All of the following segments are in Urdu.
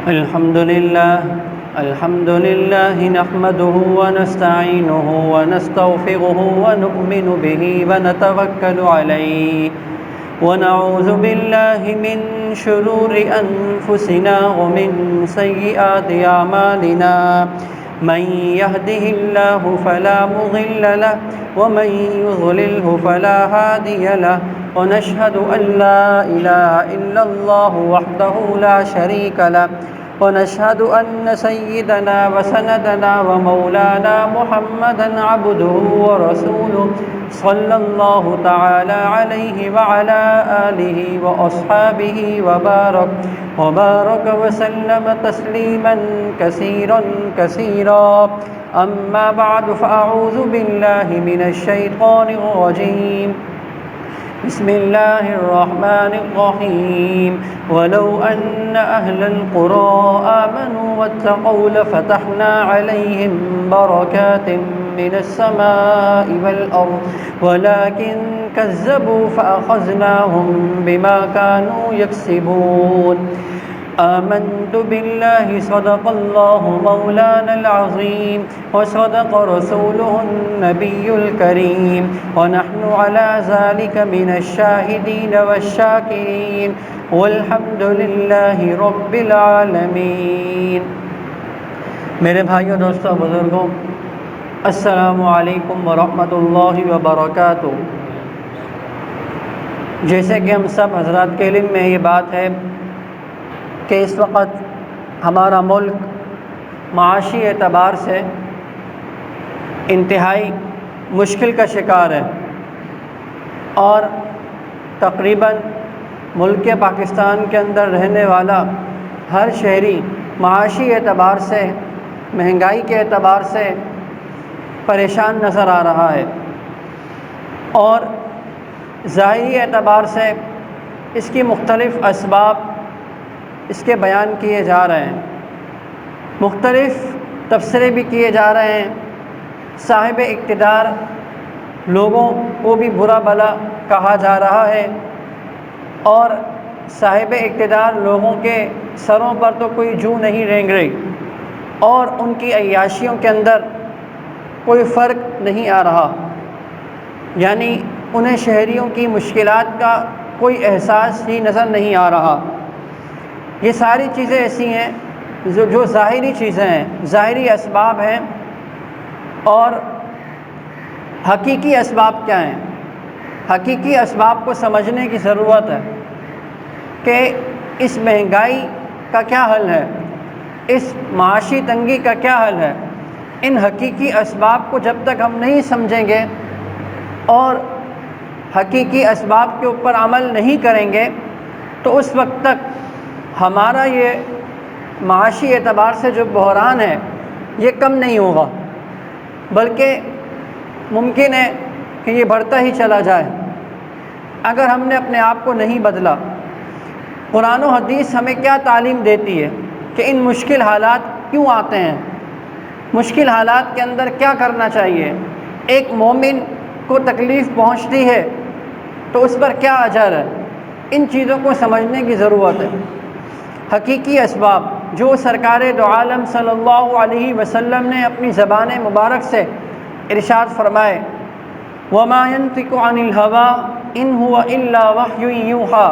الحمد لله نحمده ونستعينه ونستغفره ونؤمن به ونتوكل عليه ونعوذ بالله من شرور أنفسنا ومن سيئات أعمالنا من يهده الله فلا مضل له ومن يضلله فلا هادي له ونشهد أن لا إله إلا الله وحده لا شريك له ونشهد أن سيدنا وسندنا ومولانا محمدا عبده ورسوله صلى الله تعالى عليه وعلى آله وأصحابه وبارك وسلم تسليما كثيرا أما بعد فأعوذ بالله من الشيطان الرجيم بسم الله الرحمن الرحيم ولو أن أهل القرى آمنوا واتقوا لفتحنا عليهم بركات من السماء والأرض ولكن كذبوا فأخذناهم بما كانوا يكسبون آمنت بالله صدق الله مولانا العظيم وصدق رسوله النبي الكريم ونحن على ذلك من الشاهدين والشاكرين والحمد لله رب العالمين۔ میرے بھائیوں، دوستوں، بزرگوں، السلام علیکم ورحمۃ اللہ وبرکاتہ۔ جیسے کہ ہم سب حضرات کے علم میں یہ بات ہے کہ اس وقت ہمارا ملک معاشی اعتبار سے انتہائی مشکل کا شکار ہے، اور تقریباً ملک پاکستان کے اندر رہنے والا ہر شہری معاشی اعتبار سے، مہنگائی کے اعتبار سے پریشان نظر آ رہا ہے، اور ظاہری اعتبار سے اس کی مختلف اسباب اس کے بیان کیے جا رہے ہیں، مختلف تبصرے بھی کیے جا رہے ہیں۔ صاحب اقتدار لوگوں کو بھی برا بھلا کہا جا رہا ہے، اور صاحب اقتدار لوگوں کے سروں پر تو کوئی جو نہیں رینگ رہی، اور ان کی عیاشیوں کے اندر کوئی فرق نہیں آ رہا، یعنی انہیں شہریوں کی مشکلات کا کوئی احساس ہی نظر نہیں آ رہا۔ یہ ساری چیزیں ایسی ہیں جو ظاہری چیزیں ہیں، ظاہری اسباب ہیں، اور حقیقی اسباب کیا ہیں؟ حقیقی اسباب کو سمجھنے کی ضرورت ہے کہ اس مہنگائی کا کیا حل ہے، اس معاشی تنگی کا کیا حل ہے۔ ان حقیقی اسباب کو جب تک ہم نہیں سمجھیں گے اور حقیقی اسباب کے اوپر عمل نہیں کریں گے تو اس وقت تک ہمارا یہ معاشی اعتبار سے جو بحران ہے یہ کم نہیں ہوگا، بلکہ ممکن ہے کہ یہ بڑھتا ہی چلا جائے اگر ہم نے اپنے آپ کو نہیں بدلا۔ قرآن و حدیث ہمیں کیا تعلیم دیتی ہے کہ ان مشکل حالات کیوں آتے ہیں، مشکل حالات کے اندر کیا کرنا چاہیے، ایک مومن کو تکلیف پہنچتی ہے تو اس پر کیا اجر ہے، ان چیزوں کو سمجھنے کی ضرورت ہے۔ حقیقی اسباب جو سرکار دو عالم صلی اللہ علیہ وسلم نے اپنی زبان مبارک سے ارشاد فرمائے، وَمَا يَنطِقُ عَنِ الْهَوَىٰ إِنْ هُوَ إِلَّا وَحْيٌ يُوحَىٰ۔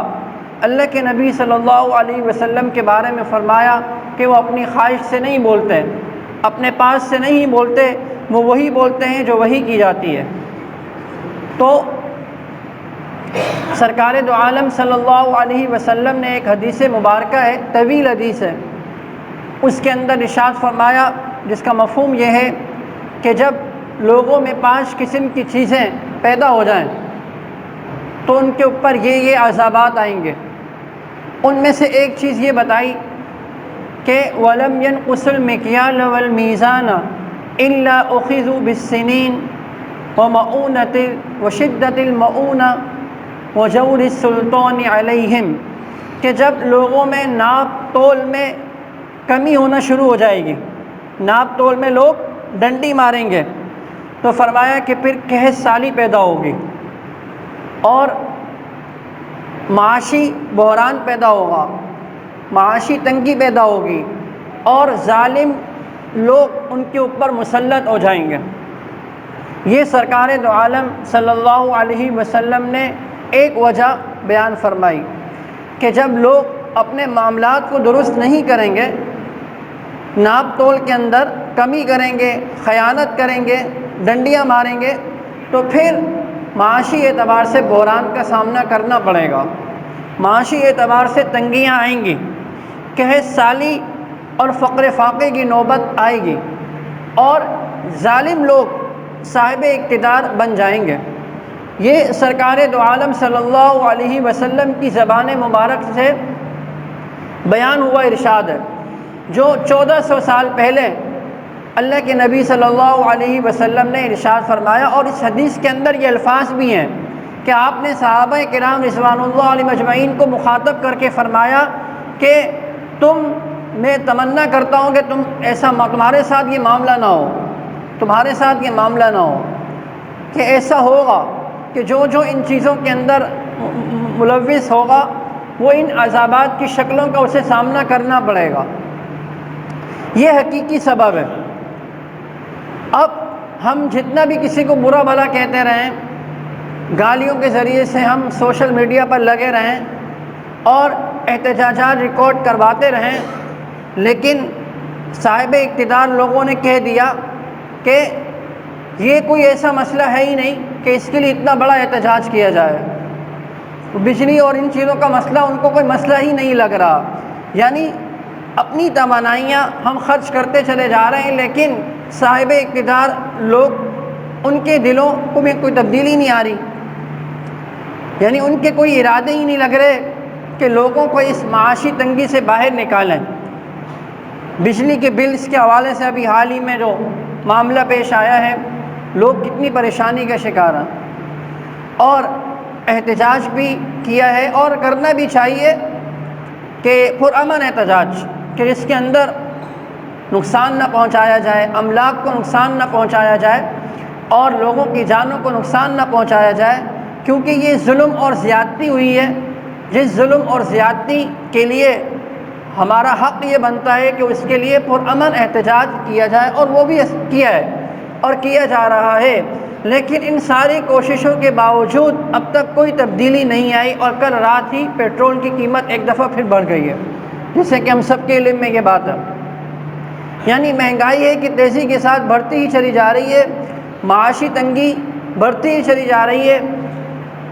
اللہ کے نبی صلی اللہ علیہ وسلم کے بارے میں فرمایا کہ وہ اپنی خواہش سے نہیں بولتے، اپنے پاس سے نہیں بولتے، وہ وہی بولتے ہیں جو وحی کی جاتی ہے۔ تو سرکار دو عالم صلی اللہ علیہ وسلم نے ایک حدیث مبارکہ ہے، طویل حدیث ہے، اس کے اندر ارشاد فرمایا جس کا مفہوم یہ ہے کہ جب لوگوں میں 5 قسم کی چیزیں پیدا ہو جائیں تو ان کے اوپر یہ عذابات آئیں گے۔ ان میں سے ایک چیز یہ بتائی کہ وَلَمْ يَنْقُصُ الْمِكْيَالَ وَالْمِيزَانَ إِلَّا أُخِذُوا بِالسِّنِينِ وَمَؤُونَةِ وَشِدَّةِ الْمَؤُونَةِ وَجَوْرِ السُّلْطَانِ عَلَيْهِمْ، کہ جب لوگوں میں ناپ تول میں کمی ہونا شروع ہو جائے گی، ناپ تول میں لوگ ڈنڈی ماریں گے، تو فرمایا کہ پھر قحط سالی پیدا ہوگی اور معاشی بحران پیدا ہوگا، معاشی تنگی پیدا ہوگی اور ظالم لوگ ان کے اوپر مسلط ہو جائیں گے۔ یہ سرکار دو عالم صلی اللہ علیہ وسلم نے ایک وجہ بیان فرمائی کہ جب لوگ اپنے معاملات کو درست نہیں کریں گے، ناپ تول کے اندر کمی کریں گے، خیانت کریں گے، ڈنڈیاں ماریں گے، تو پھر معاشی اعتبار سے بحران کا سامنا کرنا پڑے گا، معاشی اعتبار سے تنگیاں آئیں گی، قحط سالی اور فقر فاقے کی نوبت آئے گی اور ظالم لوگ صاحب اقتدار بن جائیں گے۔ یہ سرکار دو عالم صلی اللہ علیہ وسلم کی زبان مبارک سے بیان ہوا ارشاد ہے، جو 1400 سال پہلے اللہ کے نبی صلی اللہ علیہ وسلم نے ارشاد فرمایا، اور اس حدیث کے اندر یہ الفاظ بھی ہیں کہ آپ نے صحابہ کرام رضوان اللہ علیہ مجمعین کو مخاطب کر کے فرمایا کہ میں تمنا کرتا ہوں کہ تمہارے ساتھ یہ معاملہ نہ ہو، تمہارے ساتھ یہ معاملہ نہ ہو کہ ایسا ہوگا کہ جو ان چیزوں کے اندر ملوث ہوگا وہ ان عذابات کی شکلوں کا اسے سامنا کرنا پڑے گا۔ یہ حقیقی سبب ہے۔ اب ہم جتنا بھی کسی کو برا بھلا کہتے رہیں، گالیوں کے ذریعے سے ہم سوشل میڈیا پر لگے رہیں اور احتجاجات ریکارڈ کرواتے رہیں، لیکن صاحب اقتدار لوگوں نے کہہ دیا کہ یہ کوئی ایسا مسئلہ ہے ہی نہیں کہ اس کے لیے اتنا بڑا احتجاج کیا جائے۔ بجلی اور ان چیزوں کا مسئلہ ان کو کوئی مسئلہ ہی نہیں لگ رہا، یعنی اپنی توانائیاں ہم خرچ کرتے چلے جا رہے ہیں، لیکن صاحب اقتدار لوگ ان کے دلوں کو میں کوئی تبدیلی نہیں آ رہی، یعنی ان کے کوئی ارادے ہی نہیں لگ رہے کہ لوگوں کو اس معاشی تنگی سے باہر نکالیں۔ بجلی کے بلز کے حوالے سے ابھی حال ہی میں جو معاملہ پیش آیا ہے، لوگ کتنی پریشانی کا شکار ہیں، اور احتجاج بھی کیا ہے اور کرنا بھی چاہیے کہ پرامن احتجاج، کہ جس کے اندر نقصان نہ پہنچایا جائے، املاک کو نقصان نہ پہنچایا جائے اور لوگوں کی جانوں کو نقصان نہ پہنچایا جائے، کیونکہ یہ ظلم اور زیادتی ہوئی ہے۔ جس ظلم اور زیادتی کے لیے ہمارا حق یہ بنتا ہے کہ اس کے لیے پرامن احتجاج کیا جائے، اور وہ بھی کیا ہے اور کیا جا رہا ہے، لیکن ان ساری کوششوں کے باوجود اب تک کوئی تبدیلی نہیں آئی، اور کل رات ہی پیٹرول کی قیمت ایک دفعہ پھر بڑھ گئی ہے، جیسے کہ ہم سب کے علم میں یہ بات ہے۔ یعنی مہنگائی ہے کہ تیزی کے ساتھ بڑھتی ہی چلی جا رہی ہے، معاشی تنگی بڑھتی ہی چلی جا رہی ہے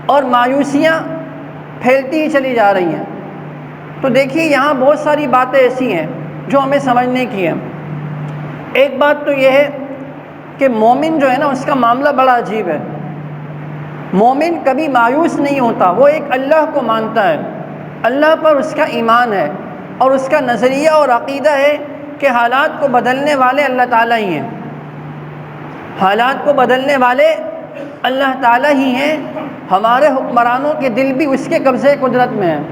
اور مایوسیاں پھیلتی ہی چلی جا رہی ہیں۔ تو دیکھیے یہاں بہت ساری باتیں ایسی ہیں جو ہمیں سمجھنے کی ہیں۔ ایک بات تو یہ ہے کہ مومن جو ہے نا، اس کا معاملہ بڑا عجیب ہے۔ مومن کبھی مایوس نہیں ہوتا، وہ ایک اللہ کو مانتا ہے، اللہ پر اس کا ایمان ہے، اور اس کا نظریہ اور عقیدہ ہے کہ حالات کو بدلنے والے اللہ تعالیٰ ہی ہیں، حالات کو بدلنے والے اللہ تعالیٰ ہی ہیں، ہمارے حکمرانوں کے دل بھی اس کے قبضے قدرت میں ہیں،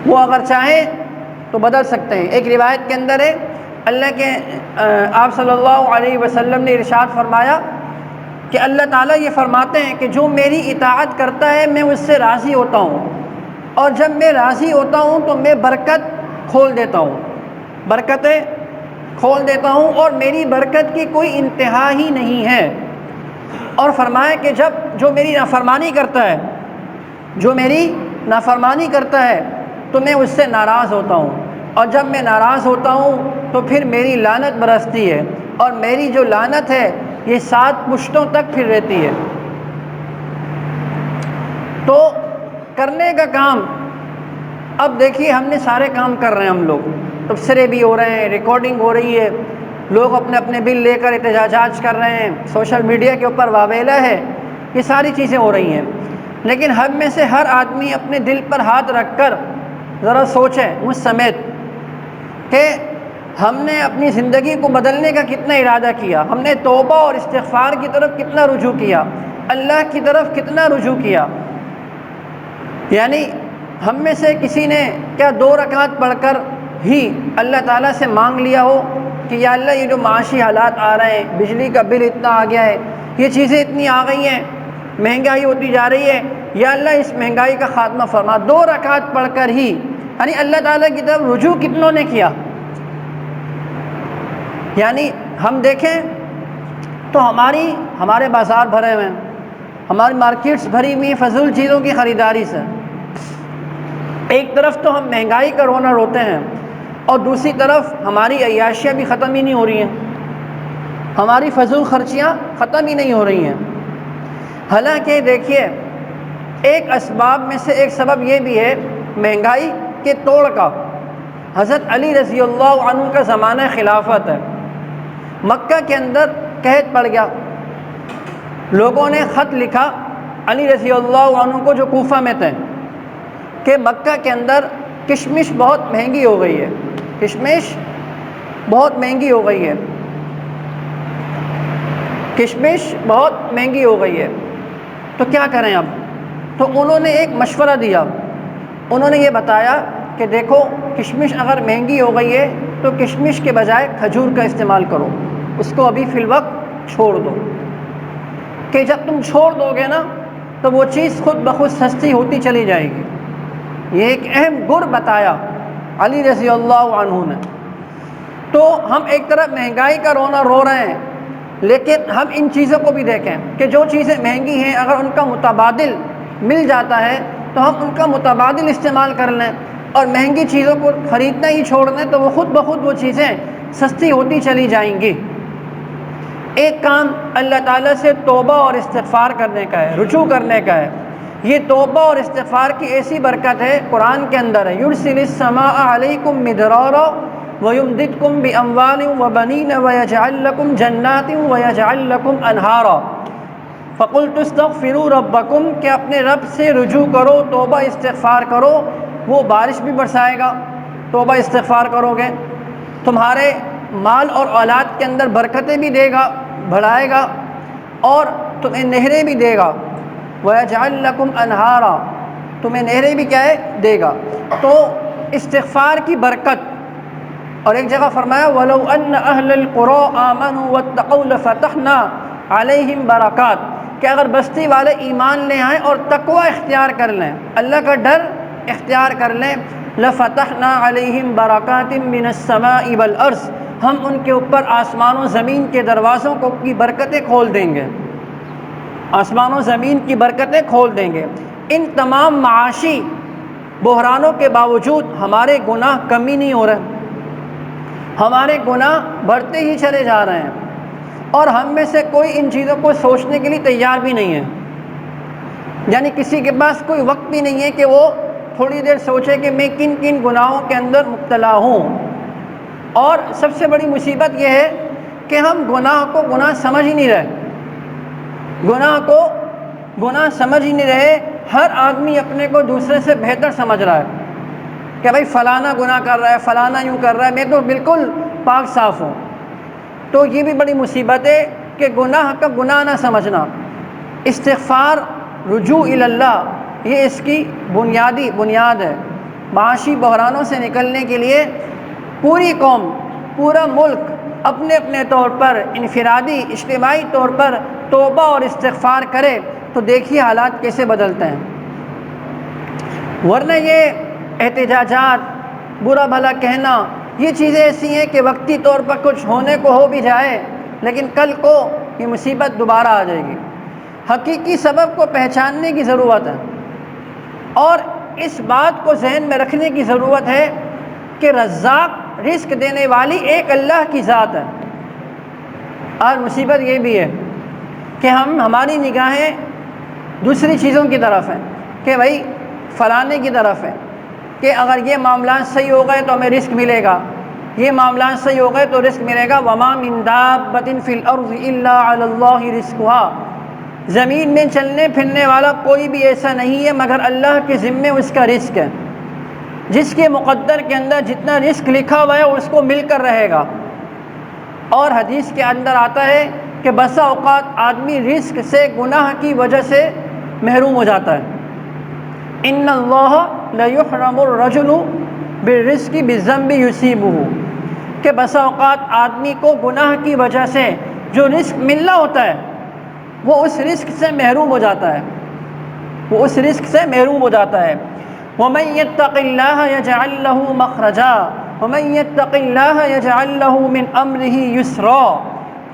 وہ اگر چاہیں تو بدل سکتے ہیں۔ ایک روایت کے اندر ہے، اللہ کے آپ صلی اللہ علیہ وسلم نے ارشاد فرمایا کہ اللہ تعالیٰ یہ فرماتے ہیں کہ جو میری اطاعت کرتا ہے میں اس سے راضی ہوتا ہوں، اور جب میں راضی ہوتا ہوں تو میں برکت کھول دیتا ہوں، برکتیں کھول دیتا ہوں، اور میری برکت کی کوئی انتہا ہی نہیں ہے۔ اور فرمایا کہ جو میری نافرمانی کرتا ہے، جو میری نافرمانی کرتا ہے تو میں اس سے ناراض ہوتا ہوں، اور جب میں ناراض ہوتا ہوں تو پھر میری لعنت برستی ہے، اور میری جو لعنت ہے یہ 7 پشتوں تک پھر رہتی ہے۔ تو کرنے کا کام، اب دیکھیے ہم نے سارے کام کر رہے ہیں، ہم لوگ تبصرے بھی ہو رہے ہیں، ریکارڈنگ ہو رہی ہے، لوگ اپنے اپنے بل لے کر احتجاجات کر رہے ہیں، سوشل میڈیا کے اوپر واویلا ہے، یہ ساری چیزیں ہو رہی ہیں، لیکن ہم میں سے ہر آدمی اپنے دل پر ہاتھ رکھ کر ذرا سوچیں مجھ سمیت کہ ہم نے اپنی زندگی کو بدلنے کا کتنا ارادہ کیا، ہم نے توبہ اور استغفار کی طرف کتنا رجوع کیا، اللہ کی طرف کتنا رجوع کیا۔ یعنی ہم میں سے کسی نے کیا 2 رکعت پڑھ کر ہی اللہ تعالیٰ سے مانگ لیا ہو کہ یا اللہ یہ جو معاشی حالات آ رہے ہیں، بجلی کا بل اتنا آ گیا ہے، یہ چیزیں اتنی آ گئی ہیں، مہنگائی ہوتی جا رہی ہے، یا اللہ اس مہنگائی کا خاتمہ فرما، 2 رکعت پڑھ کر ہی یعنی اللہ تعالیٰ کی طرف رجوع کتنوں نے کیا؟ یعنی ہم دیکھیں تو ہمارے بازار بھرے ہوئے ہیں، ہماری مارکیٹس بھری ہوئی فضول چیزوں کی خریداری سے۔ ایک طرف تو ہم مہنگائی کا رونا روتے ہیں اور دوسری طرف ہماری عیاشیاں بھی ختم ہی نہیں ہو رہی ہیں، ہماری فضول خرچیاں ختم ہی نہیں ہو رہی ہیں۔ حالانکہ دیکھیے ایک اسباب میں سے ایک سبب یہ بھی ہے مہنگائی کے توڑ کا۔ حضرت علی رضی اللہ عنہ کا زمانہ خلافت ہے، مکہ کے اندر قحط پڑ گیا، لوگوں نے خط لکھا علی رضی اللہ عنہ کو جو کوفہ میں تھے کہ مکہ کے اندر کشمش بہت مہنگی ہو گئی ہے، کشمش بہت مہنگی ہو گئی ہے، کشمش بہت مہنگی ہو گئی ہے، تو کیا کریں اب؟ تو انہوں نے ایک مشورہ دیا، انہوں نے یہ بتایا کہ دیکھو کشمش اگر مہنگی ہو گئی ہے تو کشمش کے بجائے کھجور کا استعمال کرو، اس کو ابھی فی الوقت چھوڑ دو، کہ جب تم چھوڑ دو گے نا تو وہ چیز خود بخود سستی ہوتی چلی جائے گی۔ یہ ایک اہم گر بتایا علی رضی اللہ عنہ نے۔ تو ہم ایک طرف مہنگائی کا رونا رو رہے ہیں، لیکن ہم ان چیزوں کو بھی دیکھیں کہ جو چیزیں مہنگی ہیں اگر ان کا متبادل مل جاتا ہے تو ہم ان کا متبادل استعمال کر لیں، اور مہنگی چیزوں کو خریدنا ہی چھوڑ دیں تو وہ خود بخود وہ چیزیں سستی ہوتی چلی جائیں گی۔ ایک کام اللہ تعالیٰ سے توبہ اور استغفار کرنے کا ہے، رجوع کرنے کا ہے۔ یہ توبہ اور استغفار کی ایسی برکت ہے، قرآن کے اندر ہے یرسل السماء علیکم مدرارا ویمددکم باموال وبنین ویجعل لکم جنات ویجعل لکم انہارا فقلت استغفروا ربکم، کہ اپنے رب سے رجوع کرو، توبہ استغفار کرو، وہ بارش بھی برسائے گا، توبہ استغفار کرو گے، تمہارے مال اور اولاد کے اندر برکتیں بھی دے گا، بڑھائے گا، اور تمہیں نہریں بھی دے گا، وَيَجْعَلْ لَكُمْ أَنْهَارًا، تمہیں نہریں بھی کیا ہے دے گا۔ تو استغفار کی برکت، اور ایک جگہ فرمایا وَلَوْ أَنَّ أَهْلَ الْقُرَىٰ آمَنُوا وَاتَّقَوْا لَفَتَحْنَا عَلَيْهِمْ بَرَكَاتٍ، کہ اگر بستی والے ایمان لے آئیں اور تقوی اختیار کر لیں، اللہ کا ڈر اختیار کر لیں، لَفَتَحْنَا عَلَيْهِمْ بَرَكَاتٍ مِّنَ السَّمَاءِ وَالْأَرْضِ، ہم ان کے اوپر آسمان و زمین کے دروازوں کی برکتیں کھول دیں گے، آسمان و زمین کی برکتیں کھول دیں گے۔ ان تمام معاشی بحرانوں کے باوجود ہمارے گناہ کم ہی نہیں ہو رہے، ہمارے گناہ بڑھتے ہی چلے جا رہے ہیں، اور ہم میں سے کوئی ان چیزوں کو سوچنے کے لیے تیار بھی نہیں ہے۔ یعنی کسی کے پاس کوئی وقت بھی نہیں ہے کہ وہ تھوڑی دیر سوچے کہ میں کن کن گناہوں کے اندر مبتلا ہوں۔ اور سب سے بڑی مصیبت یہ ہے کہ ہم گناہ کو گناہ سمجھ ہی نہیں رہے، گناہ کو گناہ سمجھ ہی نہیں رہے۔ ہر آدمی اپنے کو دوسرے سے بہتر سمجھ رہا ہے کہ بھائی فلانا گناہ کر رہا ہے، فلانا یوں کر رہا ہے، میں تو بالکل پاک صاف ہوں۔ تو یہ بھی بڑی مصیبت ہے کہ گناہ کا گناہ نہ سمجھنا۔ استغفار، رجوع الی اللہ، یہ اس کی بنیاد ہے۔ معاشی بحرانوں سے نکلنے کے لیے پوری قوم، پورا ملک اپنے اپنے طور پر، انفرادی اجتماعی طور پر توبہ اور استغفار کرے تو دیکھیے حالات کیسے بدلتے ہیں۔ ورنہ یہ احتجاجات، برا بھلا کہنا، یہ چیزیں ایسی ہیں کہ وقتی طور پر کچھ ہونے کو ہو بھی جائے لیکن کل کو یہ مصیبت دوبارہ آ جائے گی۔ حقیقی سبب کو پہچاننے کی ضرورت ہے، اور اس بات کو ذہن میں رکھنے کی ضرورت ہے کہ رزاق، رزق دینے والی ایک اللہ کی ذات ہے۔ اور مصیبت یہ بھی ہے کہ ہماری نگاہیں دوسری چیزوں کی طرف ہیں کہ بھائی فلانے کی طرف ہے کہ اگر یہ معاملات صحیح ہو گئے تو ہمیں رزق ملے گا، یہ معاملات صحیح ہو گئے تو رزق ملے گا۔ وَمَا مِن دَابَّةٍ فِي الْأَرْضِ إِلَّا عَلَى اللَّهِ رِزْقُهَا، زمین میں چلنے پھرنے والا کوئی بھی ایسا نہیں ہے مگر اللہ کے ذمے اس کا رزق ہے۔ جس کے مقدر کے اندر جتنا رزق لکھا ہوا ہے اس کو مل کر رہے گا۔ اور حدیث کے اندر آتا ہے کہ بسا اوقات آدمی رزق سے، گناہ کی وجہ سے محروم ہو جاتا ہے۔ ان اللہ لیحرم الرجل بالرزق بالذنب یصیبہ، کہ بسا اوقات آدمی کو گناہ کی وجہ سے جو رزق ملنا ہوتا ہے وہ اس رزق سے محروم ہو جاتا ہے، وہ اس رزق سے محروم ہو جاتا ہے۔ وَمَن يَتَّقِ اللَّهَ يَجْعَل لَّهُ مَخْرَجًا وَمَن يَتَّقِ اللَّهَ يَجْعَل لَّهُ مِنْ أَمْرِهِ يُسْرًا۔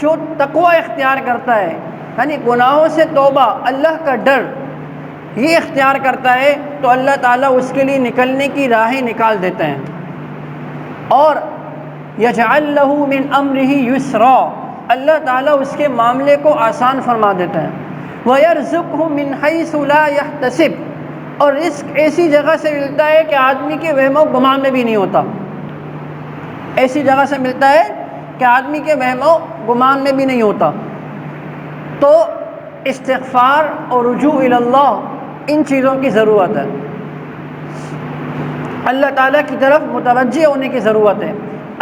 جو تقوی اختیار کرتا ہے، یعنی گناہوں سے توبہ، اللہ کا ڈر یہ اختیار کرتا ہے تو اللہ تعالیٰ اس کے لیے نکلنے کی راہیں نکال دیتے ہیں۔ اور یجعل لہ من امرہ یسرا، اللہ تعالیٰ اس کے معاملے کو آسان فرما دیتے ہیں۔ وَيَرْزُقْهُ مِنْ حَيْثُ لَا يَحْتَسِبُ، اور رزق ایسی جگہ سے ملتا ہے کہ آدمی کے وہم و گمان میں بھی نہیں ہوتا، ایسی جگہ سے ملتا ہے کہ آدمی کے وہم و گمان میں بھی نہیں ہوتا۔ تو استغفار اور رجوع الی اللہ ان چیزوں کی ضرورت ہے، اللہ تعالیٰ کی طرف متوجہ ہونے کی ضرورت ہے،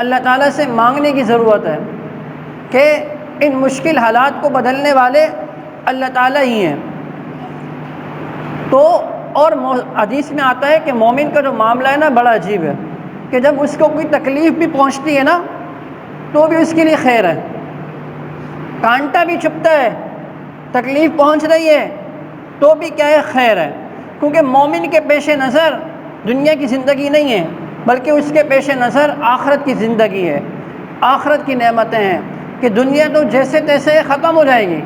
اللہ تعالیٰ سے مانگنے کی ضرورت ہے کہ ان مشکل حالات کو بدلنے والے اللہ تعالیٰ ہی ہیں۔ تو اور حدیث میں آتا ہے کہ مومن کا جو معاملہ ہے نا بڑا عجیب ہے، کہ جب اس کو کوئی تکلیف بھی پہنچتی ہے نا تو بھی اس کے لیے خیر ہے، کانٹا بھی چبھتا ہے، تکلیف پہنچ رہی ہے تو بھی کیا ہے، خیر ہے، کیونکہ مومن کے پیش نظر دنیا کی زندگی نہیں ہے، بلکہ اس کے پیش نظر آخرت کی زندگی ہے، آخرت کی نعمتیں ہیں، کہ دنیا تو جیسے تیسے ختم ہو جائے گی،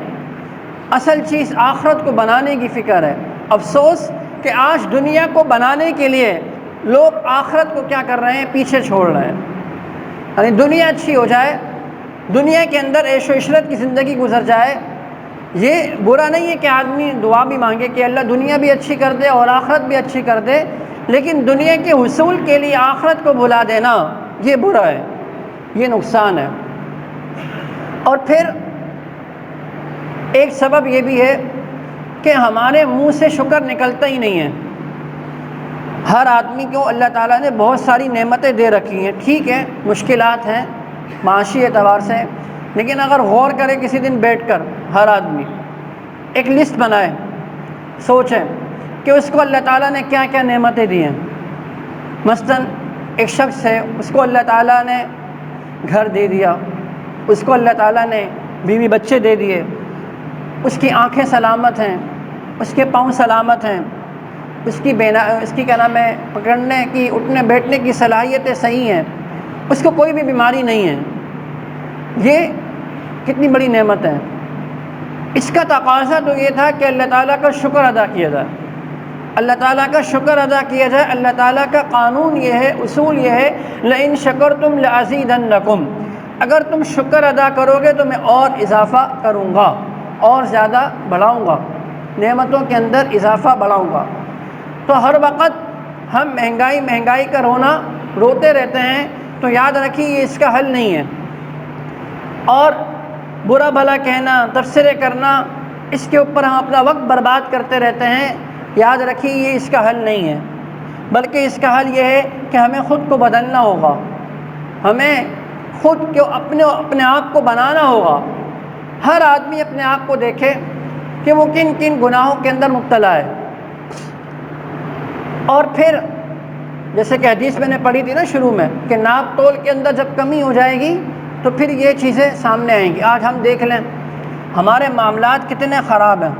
اصل چیز آخرت کو بنانے کی فکر ہے۔ افسوس کہ آج دنیا کو بنانے کے لیے لوگ آخرت کو کیا کر رہے ہیں، پیچھے چھوڑ رہے ہیں۔ یعنی دنیا اچھی ہو جائے، دنیا کے اندر عیش و عشرت کی زندگی گزر جائے، یہ برا نہیں ہے کہ آدمی دعا بھی مانگے کہ اللہ دنیا بھی اچھی کر دے اور آخرت بھی اچھی کر دے، لیکن دنیا کے حصول کے لیے آخرت کو بھلا دینا یہ برا ہے، یہ نقصان ہے۔ اور پھر ایک سبب یہ بھی ہے کہ ہمارے منہ سے شکر نکلتا ہی نہیں ہے۔ ہر آدمی کو اللہ تعالیٰ نے بہت ساری نعمتیں دے رکھی ہیں، ٹھیک ہے مشکلات ہیں معاشی اعتبار سے، لیکن اگر غور کرے کسی دن بیٹھ کر ہر آدمی ایک لسٹ بنائے، سوچیں کہ اس کو اللہ تعالیٰ نے کیا کیا نعمتیں دی ہیں۔ مثلاً ایک شخص ہے، اس کو اللہ تعالیٰ نے گھر دے دیا، اس کو اللہ تعالیٰ نے بیوی بچے دے دیے، اس کی آنکھیں سلامت ہیں، اس کے پاؤں سلامت ہیں، اس کی کیا نام ہے پکڑنے کی اٹھنے بیٹھنے کی صلاحیتیں صحیح ہیں، اس کو کوئی بھی بیماری نہیں ہے۔ یہ کتنی بڑی نعمت ہے۔ اس کا تقاضا تو یہ تھا کہ اللہ تعالیٰ کا شکر ادا کیا جائے، اللہ تعالیٰ کا شکر ادا کیا جائے۔ اللہ تعالیٰ کا قانون یہ ہے، اصول یہ ہے، لئن شکرتم لأزیدنکم، اگر تم شکر ادا کرو گے تو میں اور اضافہ کروں گا، اور زیادہ بڑھاؤں گا، نعمتوں کے اندر اضافہ بڑھاؤں گا۔ تو ہر وقت ہم مہنگائی کا روتے رہتے ہیں تو یاد رکھیے یہ اس کا حل نہیں ہے، اور برا بھلا کہنا، تبصرے کرنا، اس کے اوپر ہم اپنا وقت برباد کرتے رہتے ہیں، یاد رکھیے یہ اس کا حل نہیں ہے، بلکہ اس کا حل یہ ہے کہ ہمیں خود کو بدلنا ہوگا، ہمیں خود کو اپنے آپ کو بنانا ہوگا۔ ہر آدمی اپنے آپ کو دیکھے کہ وہ کن کن گناہوں کے اندر مبتلا ہے، اور پھر جیسے کہ حدیث میں نے پڑھی تھی نا شروع میں کہ ناپ تول کے اندر جب کمی ہو جائے گی تو پھر یہ چیزیں سامنے آئیں گی۔ آج ہم دیکھ لیں ہمارے معاملات کتنے خراب ہیں،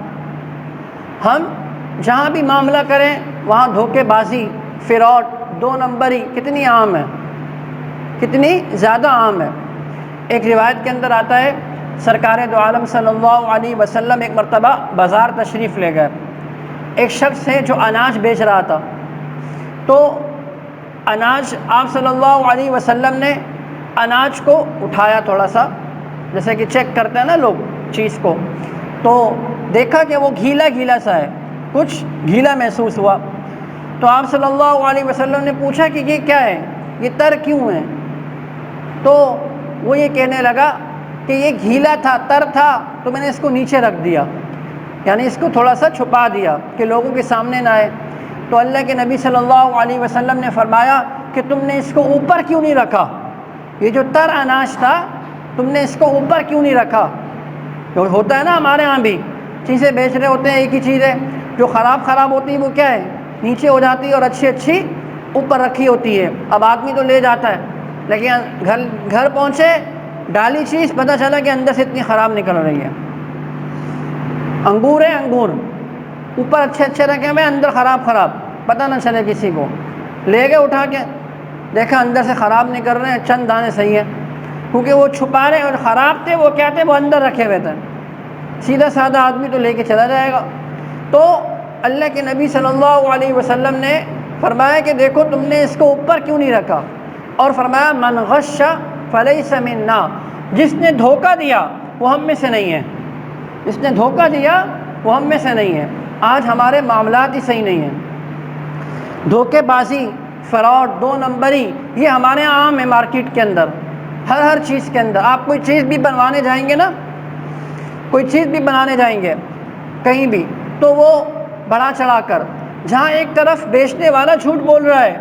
ہم جہاں بھی معاملہ کریں وہاں دھوکے بازی، فراڈ، 2 نمبری کتنی عام ہے، کتنی زیادہ عام ہے۔ ایک روایت کے اندر آتا ہے سرکار دو عالم صلی اللہ علیہ وسلم ایک مرتبہ بازار تشریف لے گئے، ایک شخص ہے جو اناج بیچ رہا تھا، تو اناج آپ صلی اللہ علیہ وسلم نے اناج کو اٹھایا تھوڑا سا، جیسے کہ چیک کرتے ہیں نا لوگ چیز کو، تو دیکھا کہ وہ گھیلا گھیلا سا ہے، کچھ گھیلا محسوس ہوا، تو آپ صلی اللہ علیہ وسلم نے پوچھا کہ یہ کیا ہے، یہ تر کیوں ہے؟ تو وہ یہ کہنے لگا کہ یہ گھیلا تھا، تر تھا، تو میں نے اس کو نیچے رکھ دیا، یعنی اس کو تھوڑا سا چھپا دیا کہ لوگوں کے سامنے نہ آئے۔ تو اللہ کے نبی صلی اللہ علیہ وسلم نے فرمایا کہ تم نے اس کو اوپر کیوں نہیں رکھا، یہ جو تر اناج تھا تم نے اس کو اوپر کیوں نہیں رکھا؟ تو ہوتا ہے نا ہمارے ہاں بھی چیزیں بیچ رہے ہوتے ہیں، ایک ہی چیز ہے جو خراب ہوتی ہے وہ کیا ہے نیچے ہو جاتی ہے اور اچھی اوپر رکھی ہوتی ہے۔ اب آدمی تو لے جاتا ہے، لیکن گھر پہنچے ڈالی چیز پتہ چلا کہ اندر سے اتنی خراب نکل رہی ہے۔ انگور ہے، انگور اوپر اچھے رکھے ہوئے، اندر خراب، پتہ نہ چلے کسی کو. لے گئے اٹھا کے, دیکھا اندر سے خراب نہیں کر رہے ہیں, چند دانے صحیح ہیں, کیونکہ وہ چھپا رہے اور خراب تھے وہ کیا تھے, وہ اندر رکھے ہوئے تھے. سیدھا سادہ آدمی تو لے کے چلا جائے گا. تو اللہ کے نبی صلی اللہ علیہ وسلم نے فرمایا کہ دیکھو تم نے اس کو اوپر کیوں نہیں رکھا, اور فرمایا من غش فلیس منا, جس نے دھوکہ دیا وہ ہم میں سے نہیں ہے. جس نے دھوکہ دیا وہ ہم میں سے نہیں ہے. آج ہمارے معاملات ہی صحیح نہیں ہیں. دھوکے بازی, فراڈ, 2 نمبری, یہ ہمارے یہاں عام ہے مارکیٹ کے اندر, ہر چیز کے اندر. آپ کوئی چیز بھی بنوانے جائیں گے نا, کوئی چیز بھی بنانے جائیں گے کہیں بھی, تو وہ بڑھا چڑھا کر, جہاں ایک طرف بیچنے والا جھوٹ بول رہا ہے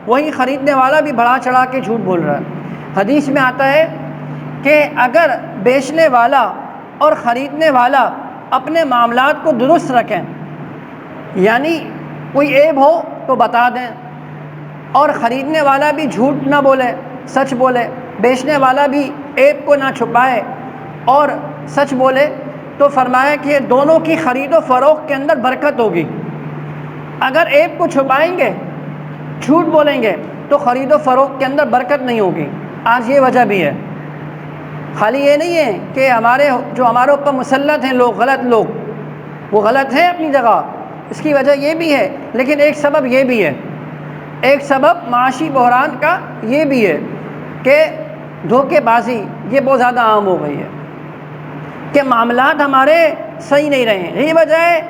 وہیں خریدنے والا بھی بڑھا چڑھا کے جھوٹ بول رہا ہے. حدیث میں آتا ہے کہ اگر بیچنے والا اور خریدنے والا اپنے معاملات کو درست رکھیں, یعنی کوئی عیب ہو تو بتا دیں, اور خریدنے والا بھی جھوٹ نہ بولے, سچ بولے, بیچنے والا بھی عیب کو نہ چھپائے اور سچ بولے, تو فرمایا کہ دونوں کی خرید و فروخت کے اندر برکت ہوگی. اگر عیب کو چھپائیں گے, جھوٹ بولیں گے, تو خرید و فروخت کے اندر برکت نہیں ہوگی. آج یہ وجہ بھی ہے. خالی یہ نہیں ہے کہ ہمارے اوپر مسلط ہیں لوگ, غلط لوگ, وہ غلط ہیں اپنی جگہ, اس کی وجہ یہ بھی ہے, لیکن ایک سبب یہ بھی ہے, ایک سبب معاشی بحران کا یہ بھی ہے کہ دھوکے بازی یہ بہت زیادہ عام ہو گئی ہے, کہ معاملات ہمارے صحیح نہیں رہے ہیں. یہی وجہ ہے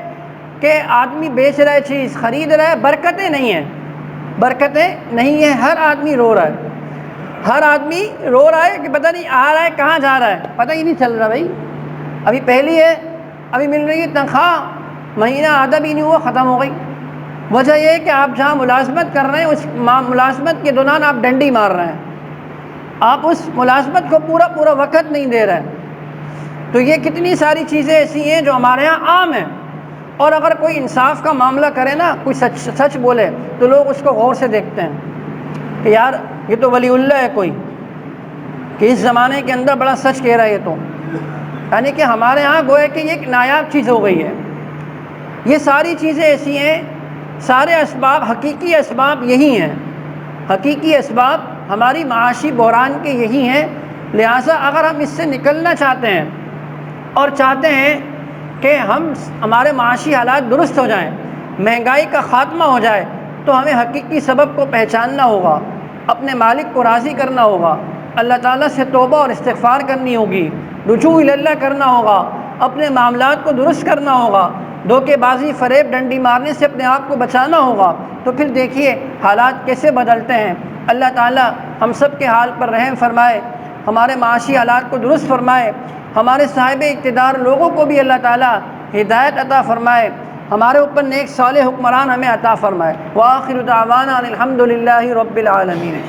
کہ آدمی بیچ رہا ہے چیز, خرید رہا ہے, برکتیں نہیں ہیں, برکتیں نہیں ہیں. ہر آدمی رو رہا ہے, ہر آدمی رو رہا ہے کہ پتہ نہیں آ رہا ہے کہاں جا رہا ہے, پتہ ہی نہیں چل رہا. بھائی ابھی پہلی ہے, ابھی مل رہی ہے تنخواہ, مہینہ آدھا بھی نہیں ہوا ختم ہو گئی. وجہ یہ ہے کہ آپ جہاں ملازمت کر رہے ہیں اس ملازمت کے دوران آپ ڈنڈی مار رہے ہیں, آپ اس ملازمت کو پورا وقت نہیں دے رہے ہیں. تو یہ کتنی ساری چیزیں ایسی ہیں جو ہمارے یہاں عام ہیں. اور اگر کوئی انصاف کا معاملہ کرے نا, کوئی سچ بولے, تو لوگ اس کو غور سے دیکھتے ہیں کہ یار یہ تو ولی اللہ ہے کوئی, کہ اس زمانے کے اندر بڑا سچ کہہ رہا ہے یہ تو. یعنی کہ ہمارے ہاں گویا کہ یہ ایک نایاب چیز ہو گئی ہے. یہ ساری چیزیں ایسی ہیں, سارے اسباب, حقیقی اسباب یہی ہیں, حقیقی اسباب ہماری معاشی بحران کے یہی ہیں. لہٰذا اگر ہم اس سے نکلنا چاہتے ہیں اور چاہتے ہیں کہ ہمارے معاشی حالات درست ہو جائیں, مہنگائی کا خاتمہ ہو جائے, تو ہمیں حقیقی سبب کو پہچاننا ہوگا, اپنے مالک کو راضی کرنا ہوگا, اللہ تعالیٰ سے توبہ اور استغفار کرنی ہوگی, رجوع اللہ کرنا ہوگا, اپنے معاملات کو درست کرنا ہوگا, دھوکے بازی, فریب, ڈنڈی مارنے سے اپنے آپ کو بچانا ہوگا. تو پھر دیکھیے حالات کیسے بدلتے ہیں. اللہ تعالیٰ ہم سب کے حال پر رحم فرمائے, ہمارے معاشی حالات کو درست فرمائے, ہمارے صاحب اقتدار لوگوں کو بھی اللہ تعالیٰ ہدایت عطا فرمائے, ہمارے اوپر نیک صالح حکمران ہمیں عطا فرمائے. وآخر دعوانا الحمد للہ رب العالمین.